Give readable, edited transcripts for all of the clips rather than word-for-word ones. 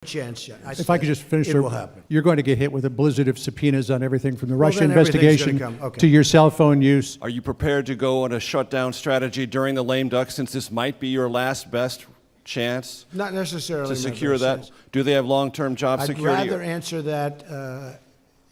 chance yet. If I could just finish, it sir, will happen. you're going to get hit with a blizzard of subpoenas on everything from the Russia then everything's investigation gonna come. Okay. to your cell phone use. Are you prepared to go on a shutdown strategy during the lame duck, since this might be your last best chance Not necessarily. to my secure best that? sense. Do they have long-term job I'd security? rather answer that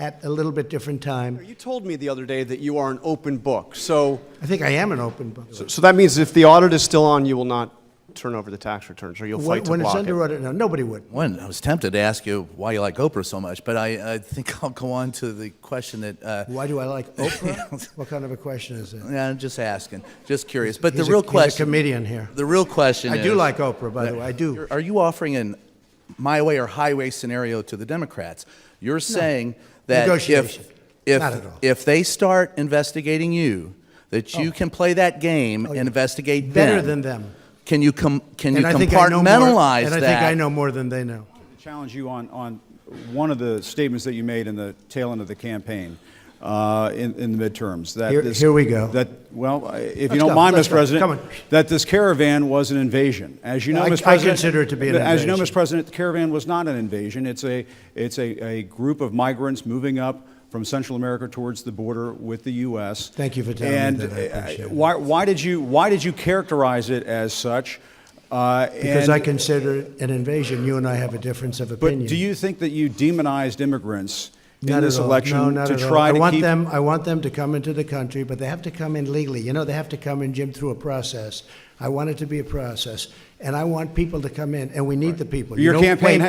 at a little bit different time. You told me the other day that you are an open book. So I think I am an open book. so that means if the audit is still on, you will not turn over the tax returns, or you'll fight When to it's block under it. audit, no, nobody would. One, I was tempted to ask you why you like Oprah so much, but I think I'll go on to the question that. Why do I like Oprah? What kind of a question is that? Yeah, I'm just asking, just curious. But He's the real He's a question, comedian here. the real question I is, do like Oprah, by the way. I do. Are you offering an my way or highway scenario to the Democrats? You're saying that Negotiation. Not at all. if they start investigating you, that you can play that game and investigate Better them. than them. Can you compartmentalize And I think I that? think I know more than they know. Challenge you on one of the statements that you made in the tail end of the campaign in the midterms. That Here we go. That, well, if you Let's don't go. mind, Let's Mr. go. President, Come on. that this caravan was an invasion. As you know, I Mr. President, consider it to be an As you know, invasion. Mr. President, the caravan was not an invasion. It's a group of migrants moving up from Central America towards the border with the U.S. Thank you for telling me that. I appreciate it. Why did you characterize it as such? Because I consider it an invasion. You and I have a difference of opinion. But do you think that you demonized immigrants in Not this at all. election No, not to at all. try to keep? I want them to come into the country, but they have to come in legally. You know, they have to come in, Jim, through a process. I want it to be a process, and I want people to come in, and we need the people. Your campaign.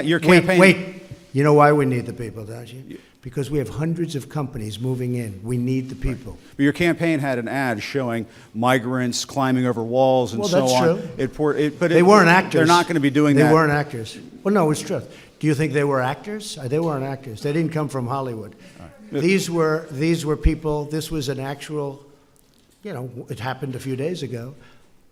Wait. You know why we need the people, don't you? Because we have hundreds of companies moving in. We need the people. But your campaign had an ad showing migrants climbing over walls and Well, so that's on. true. But They weren't actors. They're not going to be doing They that. weren't actors. Well, no, it's true. Do you think they were actors? They weren't actors. They didn't come from Hollywood. These were people. This was an actual. You know, it happened a few days ago,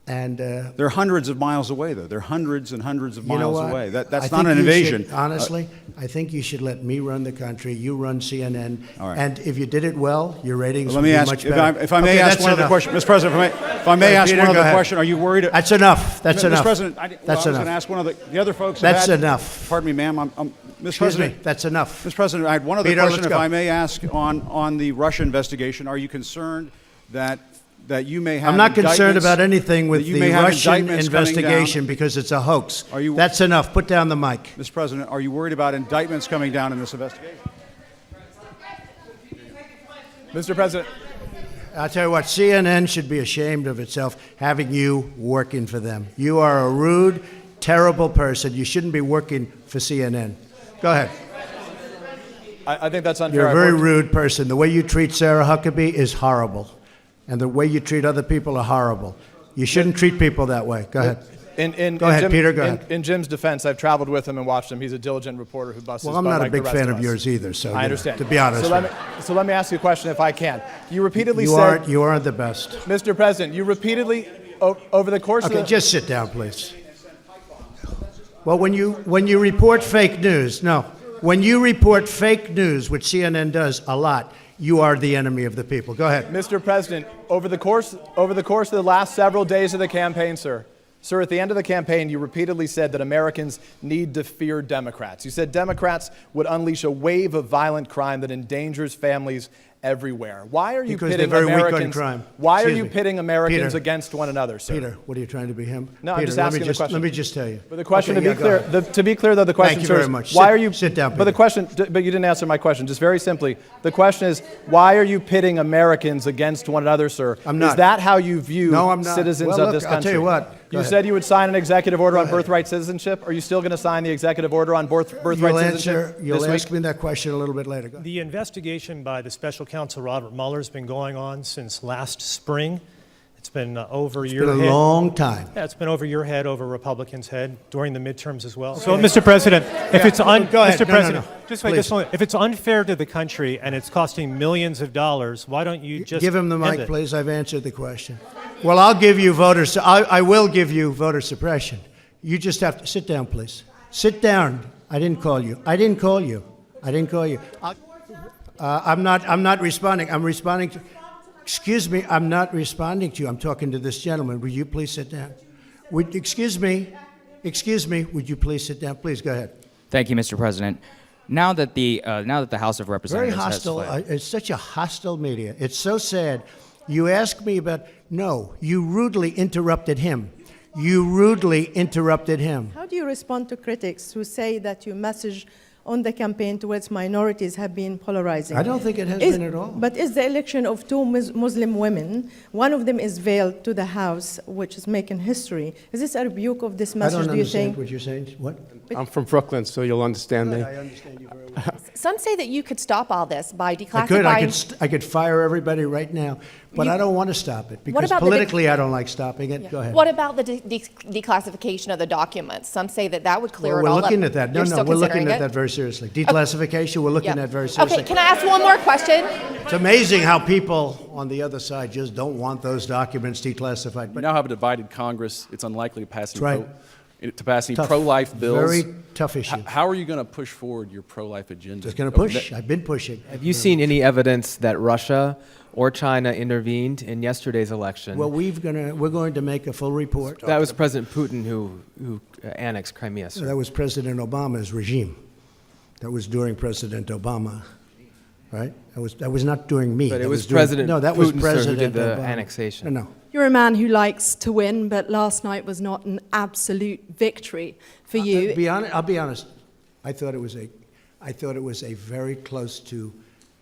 and They're hundreds of miles away, though. They're hundreds and hundreds of you know miles what? away. I That's think not an you invasion. should- honestly, I think you should let me run the country. You run CNN, All right. and if you did it well, your ratings Let would me be ask, much if better. I may Okay, ask that's one other enough. question, Mr. President. If I may Right, ask Peter, one go other ahead. question, are you worried? That's enough. That's Mr. enough. President, That's I was going enough. to ask one of the other folks. have That's had- enough. Pardon me, ma'am. Mr. Excuse President, me. That's enough. Mr. President, I had one other Peter, question, let's if go. I may ask, on the Russia investigation. Are you concerned that you may have? I'm not concerned indictments- about anything with that you the may have Russian indictments coming down? investigation because it's a hoax. Are you- That's enough. Put down the mic. Mr. President, are you worried about indictments coming down in this investigation? Mr. President. I'll tell you what, CNN should be ashamed of itself having you working for them. You are a rude, terrible person. You shouldn't be working for CNN. Go ahead. I think that's unfair. You're a I've very worked- rude person. The way you treat Sarah Huckabee is horrible. And the way you treat other people are horrible. You shouldn't treat people that way. Go ahead. Go ahead, Peter, go ahead. In Jim's defense, I've traveled with him and watched him. He's a diligent reporter who busts his Well, I'm butt not a like the big rest fan of of us. yours either, so I understand. to be honest. So let me ask you a question if I can. You repeatedly you said, aren't the best. Mr. President, you repeatedly, over the course Okay, of the... just sit down, please. Well, when you report fake news, when you report fake news, which CNN does a lot, you are the enemy of the people. Go ahead. Mr. President, over the course of the last several days of the campaign, sir, at the end of the campaign, you repeatedly said that Americans need to fear Democrats. You said Democrats would unleash a wave of violent crime that endangers families everywhere. Why are you Because pitting they're very weak on Americans? crime. Why are Excuse you me. pitting Americans Peter. against one another, sir? Peter, what are you trying to be him? No, I'm Peter, just let asking me the question. Let me just tell you. But the question, Okay, to be clear, go ahead. to be clear, though, the question, Thank you sir, very is much. why are you? Sit down, But the Peter. question, but you didn't answer my question. Just very simply, the question is, why are you pitting Americans against one another, sir? I'm not. Is that how you view No, I'm not. citizens Well, of look, this country? I'll tell you what. Go You ahead. said you would sign an executive order on ahead. birthright citizenship. Are you still going to sign the executive order on birthright citizenship You'll this ask week? me that question a little bit later. Go ahead. The investigation by the special counsel Robert Mueller has been going on since last spring. It's been over your It's been head. a long time. Yeah, it's been over your head, over Republicans' head during the midterms as well. So, Mr. President, if it's Go ahead. Mr. No, President, no. just wait, Please. just a moment. If it's unfair to the country and it's costing millions of dollars, why don't you just Give him the end mic, it? please. I've answered the question. Well, I'll give you I will give you voter suppression. You just have to sit down, please. Sit down. I didn't call you. I'm not responding. I'm responding to. Excuse me. I'm not responding to you. I'm talking to this gentleman. Will you please sit down? Excuse me. Would you please sit down? Please go ahead. Thank you, Mr. President. Now that the House of Very Representatives hostile. has fled, It's such a hostile media. It's so sad. You ask me about, no, you rudely interrupted him. You rudely interrupted him. How do you respond to critics who say that your message on the campaign towards minorities have been polarizing? I don't think it has been at all. But is the election of two Muslim women, one of them is veiled to the House, which is making history. Is this a rebuke of this I message, don't do you understand think? what you're saying. What? I'm from Brooklyn, so you'll understand me. I understand you very well. Some say that you could stop all this by I declassifying. could fire everybody right now, but I don't want to stop it because about the politically I don't like stopping it. Go ahead. What about the declassification of the documents? Some say that that would clear Well, it all we're up. looking at that. No, You're no, still we're looking considering at it? that very seriously. Declassification, we're looking at very seriously. Okay, can I ask one more question? It's amazing how people on the other side just don't want those documents declassified. We But now have a divided Congress. It's unlikely to pass That's right. any Tough. pro-life bills. Very tough issue. How are you going to push forward your pro-life agenda? Just going to push. I've been pushing. Have you seen any evidence that Russia or China intervened in yesterday's election? Well, we're going to make a full report. That was President Putin who annexed Crimea, sir. That was President Obama's regime. That was during President Obama, right? That was not during me. But it That was during- President No, that was Putin, sir, who President did the Obama. annexation. No. You're a man who likes to win, but last night was not an absolute victory for you. I'll be honest. I thought it was a very close to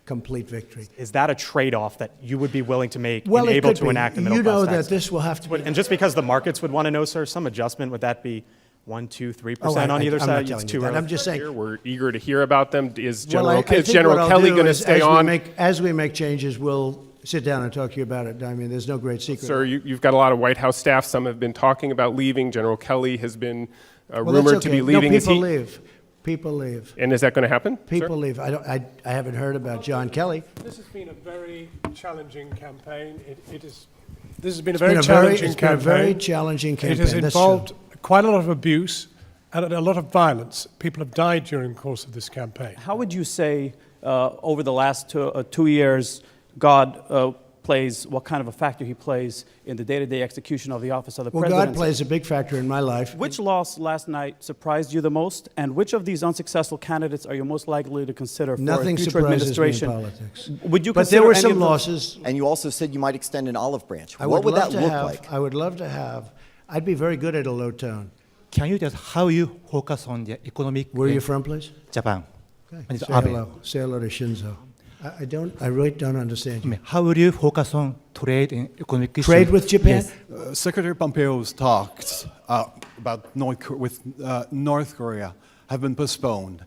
complete victory. Is that a trade-off that you would be willing to make Well, and it able could to be. enact a middle You know class that tax? this will have to be. And just because the markets would want to know, sir, some adjustment, would that be 1%, 2%, 3% on either I'm side? not It's telling too you that. early. I'm just saying. We're eager to hear about them. Is Well, I General, is think General what I'll Kelly do going to is stay on? As we make changes, we'll sit down and talk to you about it. I mean, there's no great secret. Sir, you've got a lot of White House staff. Some have been talking about leaving. General Kelly has been Well, rumored that's to okay. be leaving. No, Is people he- leave. People leave. And is that going to happen? People sir? leave. I haven't heard about John Kelly. This has been a very challenging campaign. This has been a It's very been challenging it's been a campaign. very challenging campaign. It has That's involved true. quite a lot of abuse and a lot of violence. People have died during the course of this campaign. How would you say over the last 2 years, God plays, what kind of a factor he plays in the day-to-day execution of the office of the Well, president? God plays a big factor in my life. Which loss last night surprised you the most, and which of these unsuccessful candidates are you most likely to consider for Nothing a future surprises me in administration? politics. Would you But there consider were any some of the- losses. And you also said you might extend an olive branch. I What would love that to look have- like? I would love to have. I'd be very good at a low tone. Can you just how you focus on the economic? Where are you from, please? Japan. Okay. And it's Say Abe. hello. Say hello to Shinzo. I really don't understand you. How would you focus on trade and economic issues? Trade with Japan? Yes. Secretary Pompeo's talks about North Korea have been postponed.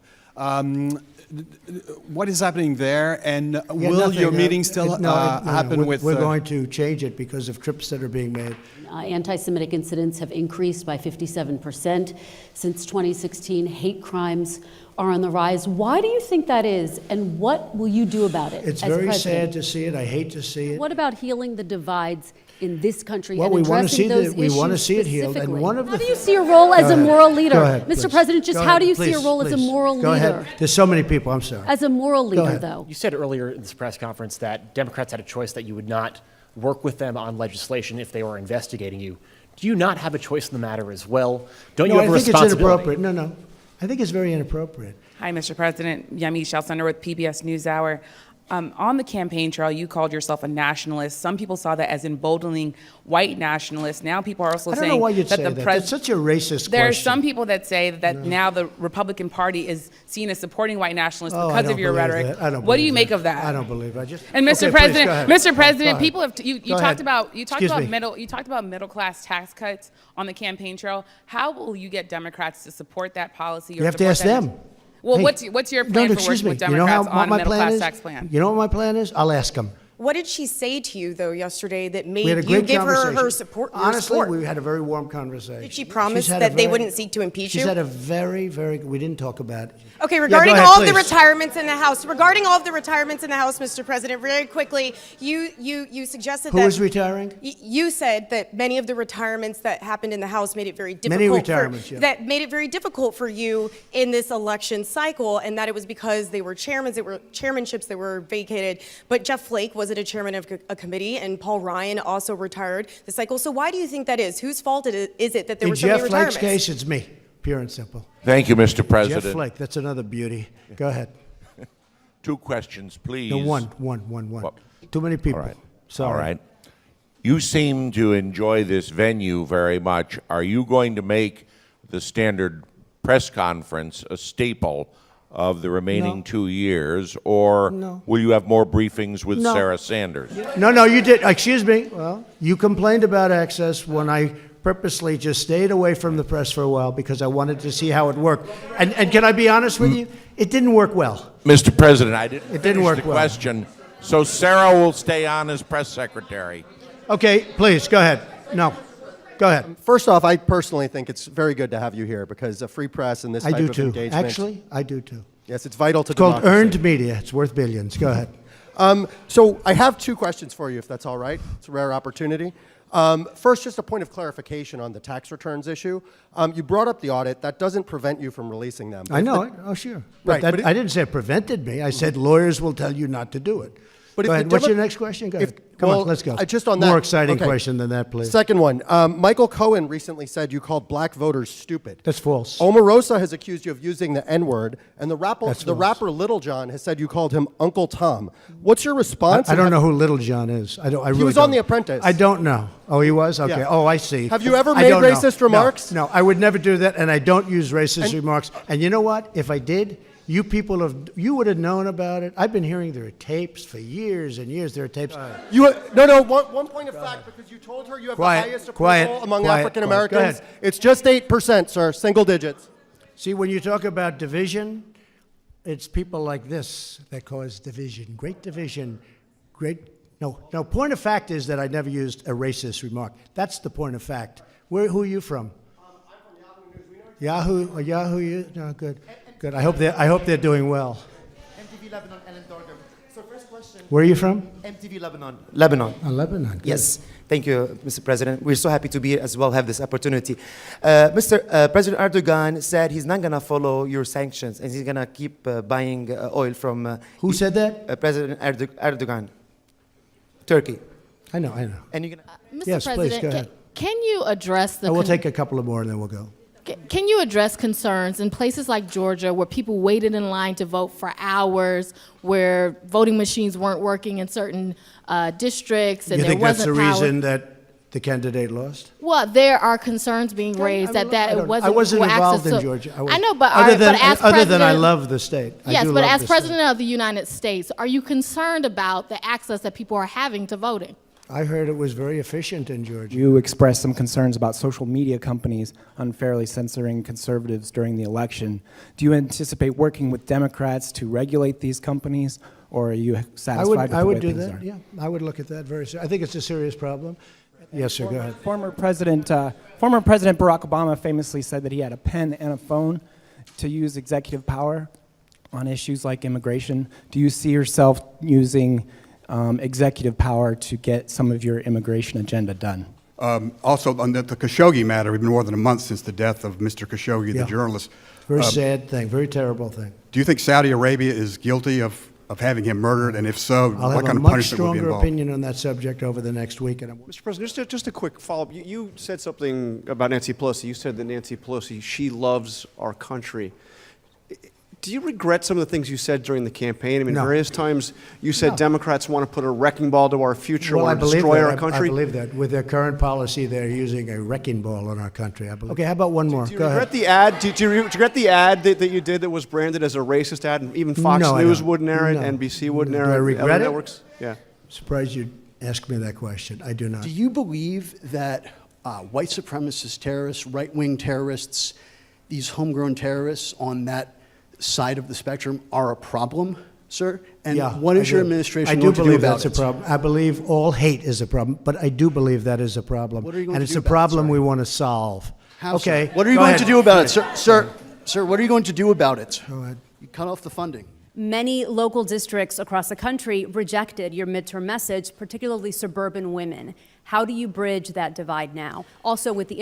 What is happening there, and Yeah, will nothing. your meeting still No, happen with? We're going to change it because of trips that are being made. Anti-Semitic incidents have increased by 57% since 2016. Hate crimes are on the rise. Why do you think that is, and what will you do about it? It's as very president? sad to see it. I hate to see it. What about healing the divides in this country Well, and we want to addressing see those we want to issues see it healed. And specifically? one of How the do you see your role as Go a ahead. moral leader? Go ahead, Mr. please. President, just Go how ahead, do you see your please, role as a please. moral Go leader? ahead. There's so many people. I'm sorry. As a moral Go leader, ahead. though. You said earlier in this press conference that Democrats had a choice that you would not work with them on legislation if they were investigating you. Do you not have a choice in the matter as well? Don't you No, have I a think it's responsibility? inappropriate. No. I think it's very inappropriate. Hi, Mr. President. Yami Shelsunder with PBS NewsHour. On the campaign trail, you called yourself a nationalist. Some people saw that as emboldening white nationalists. Now people are also I don't saying know why you'd that say the that. president. That's such a racist There are question. some people that say that now the Republican Party is seen as supporting white nationalists Oh, I because don't of your believe rhetoric. that. I don't What do believe you make that. of that? I don't believe. And Mr. Okay, President, please, go ahead. Mr. Go President, ahead. people have you Go talked ahead. about Excuse me. you talked about middle class tax cuts on the campaign trail. How will you get Democrats to support that policy? Or You have to ask support that? them. Well, Hey, what's your no, plan for excuse working with me. You know how Democrats on a my middle plan class is? tax plan? You know what my plan is? I'll ask them. What did she say to you, though, yesterday that made We had a you great give her conversation. support? your Honestly, support? we had a very warm conversation. Did she promise She's had that a they very- wouldn't seek to impeach She's you? had a very, very. We didn't talk about it. Okay, Yeah, regarding go ahead, all of the please. retirements in the House, Mr. President, very quickly, you suggested Who that is retiring? You said that many of the retirements that happened in the House made it very difficult. Many retirements, yeah. That made it very difficult for you in this election cycle, and that it was because they were chairmanships that were vacated. But Jeff Flake wasn't a chairman of a committee, and Paul Ryan also retired the cycle. So why do you think that is? Whose fault is it that there In were so many Jeff Flake's retirements? case, it's me. Pure and simple. Thank you, Mr. Jeff President. Flake, that's another beauty. Go ahead. 2 questions, please. No, one. Too many people. All right. Sorry. All right. You seem to enjoy this venue very much. Are you going to make the standard press conference a staple of the remaining No. 2 years, or No. will you have more briefings with No. Sarah Sanders? No, you did. Excuse me. Well, you complained about access when I purposely just stayed away from the press for a while because I wanted to see how it worked. And can I be honest with you? It didn't work well. Mr. President, I didn't It didn't finish work the well. question. So Sarah will stay on as press secretary. Okay, please, go ahead. No, go ahead. First off, I personally think it's very good to have you here because a free press and this I type do of too. engagement. Actually, I do too. Yes, it's vital to It's called democracy. earned media. It's worth billions. Go ahead. So I have 2 questions for you, if that's all right. It's a rare opportunity. First, just a point of clarification on the tax returns issue. You brought up the audit. That doesn't prevent you from releasing them. I know it. Oh, sure. Right, But but it- I didn't say it prevented me. I said lawyers will tell you not to do it. But Go if the ahead. What's Demo- your next question? Go if- ahead. Come well, on, let's go. Just on More that. exciting Okay. question than that, please. Second one. Michael Cohen recently said you called black voters stupid. That's false. Omarosa has accused you of using the N-word, and the That's false. rapper Little John has said you called him Uncle Tom. What's your response? I don't know who Little John is. I really was on don't. The Apprentice. I don't know. Oh, he was? Okay. Yeah. Oh, I see. Have you ever I made don't know. racist No, remarks? No, I would never do that, and I don't use racist remarks. And you know what? If I did, you would have known about it. I've been hearing there are tapes for years and years. There are tapes. One point of fact, because you told her you have Quiet, the highest quiet, approval among quiet, African quiet. Go Americans. ahead. It's just 8%, sir, single digits. See, when you talk about division, it's people like this that cause division. Great division. No, point of fact is that I never used a racist remark. That's the point of fact. Who are you from? I'm from Yahoo News. We know Yahoo, no, good. Good. I hope they're doing well. MTV Lebanon, Ellen Dorgan. So first question. Where are you from? MTV Lebanon. Lebanon. Oh, Lebanon. Good. Yes. Thank you, Mr. President. We're so happy to be here as well, have this opportunity. President Erdogan said he's not going to follow your sanctions and he's going to keep buying oil from... Who said that? President Erdogan, Turkey. I know. And you're going Mr. Yes, please, President, go ahead. can you address the... We'll take a couple of more and then we'll go. Can you address concerns in places like Georgia where people waited in line to vote for hours, where voting machines weren't working in certain districts, and You there think that's the wasn't power? reason that the candidate lost? Well, there are concerns being raised that it wasn't. I wasn't equal access involved in to- Georgia. I know, but other than as other than I president- love the state. I Yes, do but love as the state. president of the United States, are you concerned about the access that people are having to voting? I heard it was very efficient in Georgia. You expressed some concerns about social media companies unfairly censoring conservatives during the election. Do you anticipate working with Democrats to regulate these companies, or are you satisfied with I the would way do things that. are? Yeah, I would look at that very seriously. I think it's a serious problem. Yes, sir. Go ahead. Former President Barack Obama famously said that he had a pen and a phone to use executive power on issues like immigration. Do you see yourself using executive power to get some of your immigration agenda done? Also, on the Khashoggi matter, we've been more than a month since the death of Mr. Khashoggi, Yeah. the journalist. Very sad thing. Very terrible thing. Do you think Saudi Arabia is guilty of having him murdered? And if so, I'll what have a kind of much punishment will be stronger involved? opinion on that subject over the next week. And Mr. President, just a quick follow-up. You said something about Nancy Pelosi. You said that Nancy Pelosi, she loves our country. Do you regret some of the things you said during the campaign? I mean, No. various times you said Democrats want to put a wrecking ball to our future, Well, I want to believe destroy that. our country. I believe that. With their current policy, they're using a wrecking ball on our country. I believe. Okay, how about one more? Do you Go regret ahead. the ad? Do you regret the ad that you did that was branded as a racist ad, and even Fox No, I News don't. wouldn't air it, No. NBC wouldn't Do air it, I other regret it? networks? Yeah. Surprised you asked me that question. I do not. Do you believe that white supremacist terrorists, right-wing terrorists, these homegrown terrorists on that side of the spectrum are a problem, sir? And Yeah, what is I your do. administration I do going to do believe about that's a it? problem. I believe all hate is a problem, but I do believe that is a problem. What are you going and to it's do a about it, problem sir? we want to solve. How, okay. sir? What are you go going ahead. to do about it, Go ahead. Sir, what are you going to do about it? Go ahead. You cut off the funding. Many local districts across the country rejected your midterm message, particularly suburban women. How do you bridge that divide now? Also with the